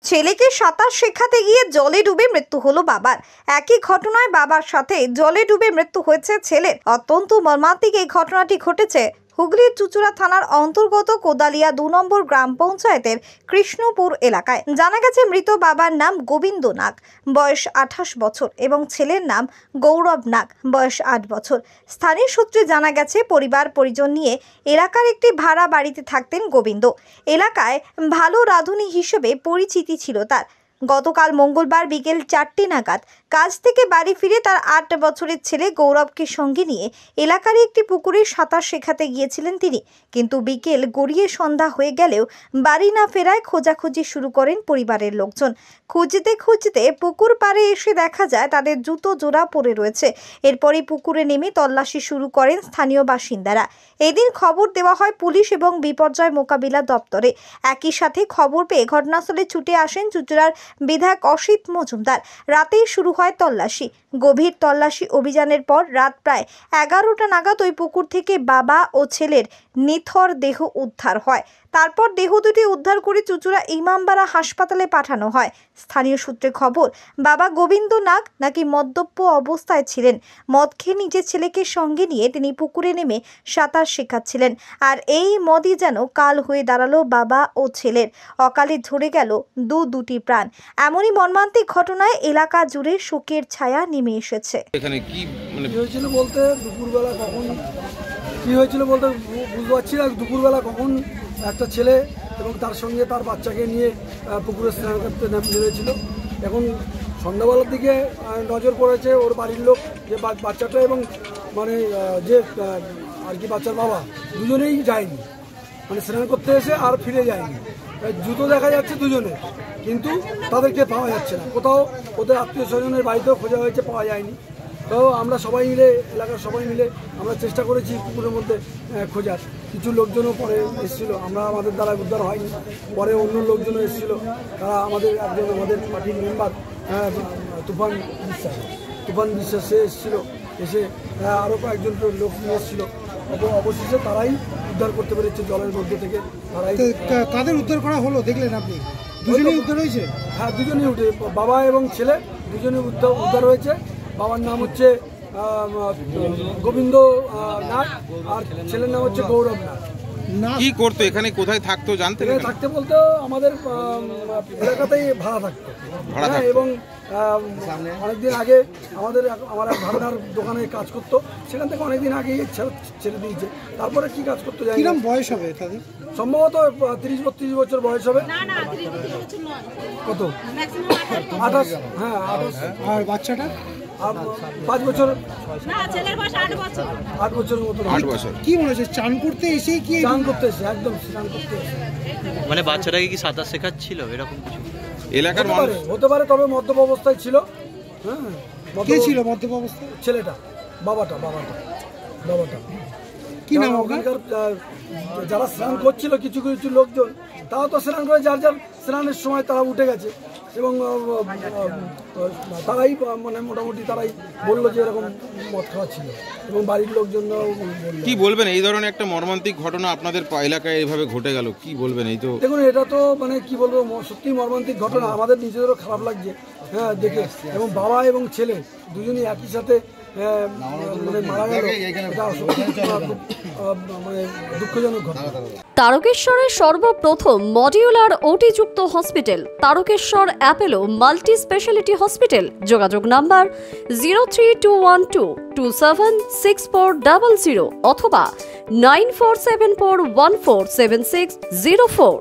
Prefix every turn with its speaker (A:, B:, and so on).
A: ছেলেকে সাঁতার শেখাতে গিয়ে জলে ডুবে মৃত্যু হলো বাবার। একই ঘটনায় বাবার সাথে জলে ডুবে মৃত্যু হয়েছে ছেলের। অত্যন্ত মর্মান্তিক এই ঘটনাটি ঘটেছে হুগলির চুঁচুড়া থানার অন্তর্গত কোদালিয়া ২ নম্বর গ্রাম পঞ্চায়েতের কৃষ্ণপুর এলাকায়। জানা গেছে মৃত বাবার নাম গোবিন্দ নাগ, বয়স ২৮ বছর এবং ছেলের নাম গৌরব নাগ, বয়স ৮ বছর। স্থানীয় সূত্রে জানা গেছে পরিবার পরিজন নিয়ে এলাকার একটি ভাড়া বাড়িতে থাকতেন গোবিন্দ। এলাকায় ভালো রাঁধুনি হিসেবে পরিচিতি ছিল তার। গতকাল মঙ্গলবার বিকেল ৪টে নাগাদ কাজ থেকে বাড়ি ফিরে তার ৮ বছরের ছেলে গৌরবকে সঙ্গে নিয়ে এলাকার একটি পুকুরে সাঁতার শেখাতে গিয়েছিলেন তিনি। কিন্তু বিকেল গড়িয়ে সন্ধ্যা হয়ে গেলেও বাড়ি না ফেরায় খোঁজাখুঁজি শুরু করেন পরিবারের লোকজন। খুঁজতে খুঁজতে পুকুর পাড়ে এসে দেখা যায় তাদের জুতো জোড়া পড়ে রয়েছে। এরপরই পুকুরে নেমে তল্লাশি শুরু করেন স্থানীয় বাসিন্দারা। এদিন খবর দেওয়া হয় পুলিশ এবং বিপর্যয় মোকাবিলা দপ্তরে। একই সাথে খবর পেয়ে ঘটনাস্থলে ছুটে আসেন চুঁচুড়ার বিধায়ক অসিত মজুমদার। রাতেই শুরু হয় তল্লাশি। গভীর তল্লাশি অভিযানের পর রাত প্রায় ১১টা নাগাদ ওই পুকুর থেকে বাবা ও ছেলের নিথর দেহ উদ্ধার হয়। তারপর দেহ দুটি উদ্ধার করে চুঁচুড়া ইমামবাড়া হাসপাতালে পাঠানো হয়। স্থানীয় সূত্রে খবর, বাবা গোবিন্দ নাগ নাকি মদ্যপ অবস্থায় ছিলেন। মদ খেয়ে নিজের ছেলেকে সঙ্গে নিয়ে তিনি পুকুরে নেমে সাঁতার শেখাচ্ছিলেন। আর এই মদই যেন কাল হয়ে দাঁড়ালো বাবা ও ছেলের। অকালে ঝরে গেল দুটি প্রাণ। এমনই মর্মান্তিক ঘটনায় এলাকা জুড়ে শোকের ছায়া নেমে এসেছে।
B: এখানে কি
C: হয়েছিল বলতে দুপুরবেলা কখন কি হয়েছিল বলতে বুঝতে পারছি না। দুপুরবেলা কখন একটা ছেলে এবং তার সঙ্গে তার বাচ্চাকে নিয়ে পুকুরে স্নান করতে নেমেছিল। এখন সন্ধ্যাবেলার দিকে নজর পড়েছে ওর বাড়ির লোক যে বাচ্চাটা এবং মানে যে আর কি বাচ্চার বাবা দুজনেই যায়নি, মানে স্নান করতে এসে আর ফিরে যায়নি। জুতো দেখা যাচ্ছে দুজনে, কিন্তু তাদেরকে পাওয়া যাচ্ছে না। কোথাও ওদের আত্মীয় স্বজনের বাড়িতেও খোঁজা হয়েছে, পাওয়া যায়নি। তো আমরা সবাই মিলে, এলাকার সবাই মিলে আমরা চেষ্টা করেছি পুকুরের মধ্যে খোঁজার। কিছু লোকজনও পরে এসেছিলো, আমরা আমাদের দ্বারা উদ্ধার হয়নি। পরে অন্য লোকজনও এসেছিলো, তারা আমাদের আমাদের পার্টির মেম্বার তুফান বিশ্বাস সে এসেছিলো, এসে আরও কয়েকজন লোক নিয়ে এসেছিলো। অবশেষে তারাই উদ্ধার করতে পেরেছে জলের মধ্যে থেকে।
D: তাদের উদ্ধার করা হলো দেখলেন আপনি? দুজনেই উদ্ধার হয়েছে?
C: হ্যাঁ, দুজনেই উঠে, বাবা এবং ছেলে দুজনেই উদ্ধার হয়েছে। বাবার নাম হচ্ছে গোবিন্দ নাগ আর ছেলের নাম হচ্ছে গৌরব নাগ।
B: কি করতো এখানে, কোথায় থাকতো জানতে?
C: থাকতে বলতে আমাদের এলাকাতেই ভাড়া থাকতো। হ্যাঁ, এবং অনেকদিন আগে আমার ভাড়ার দোকানে কাজ করতো, সেখান থেকে অনেকদিন আগে ছেড়ে দিয়েছে। তারপরে কি কাজ করতো জানি না।
D: বয়স হবে তাদের?
C: সম্ভবত ৩০-৩২ বছর বয়স হবে। কত? ২৮। হ্যাঁ, ২৮।
D: আর বাচ্চাটা
C: 5 বছর। 8 বছরের মতো।
B: 8 বছর।
D: কি মনে হচ্ছে চান করতে এসে কি?
C: চান করতে এসে, একদম চান করতে এসে।
E: মানে বাচ্চাটাকে কি সাঁতার শেখাচ্ছিল এরকম কিছু?
B: এলাকার
C: হতে পারে, তবে মদ্যপ অবস্থায় ছিল। হ্যাঁ,
D: কে ছিল মদ্যপ অবস্থায়?
C: ছেলেটা, বাবাটা।
D: কি নাম?
C: ওখানকার যারা স্নান করছিল কিছু কিছু লোকজন, তারা তো স্নান করে যার স্নানের সময় তারা উঠে গেছে এবং তারাই মানে মোটামুটি তারাই বললো যে এরকম মদ খাওয়া ছিল এবং বাড়ির লোকজন
B: কি বলবেন? এই ধরনের একটা মর্মান্তিক ঘটনা আপনাদের এলাকায় এইভাবে ঘটে গেল, কি বলবেন? এই তো
C: দেখুন, এটা তো মানে কি বলবো, সত্যি মর্মান্তিক ঘটনা। আমাদের নিজেদেরও খারাপ লাগছে হ্যাঁ দেখে, এবং বাবা এবং ছেলে দুজনই একই সাথে মানে মারা গেল। এটা মানে দুঃখজনক ঘটনা।
F: তারকেশ্বরের সর্বপ্রথম মডিউলার ওটি-যুক্ত hospital Tarakeswar Apollo multi speciality hospital. যোগাযোগ নাম্বার 03212276400 অথবা 9474147604।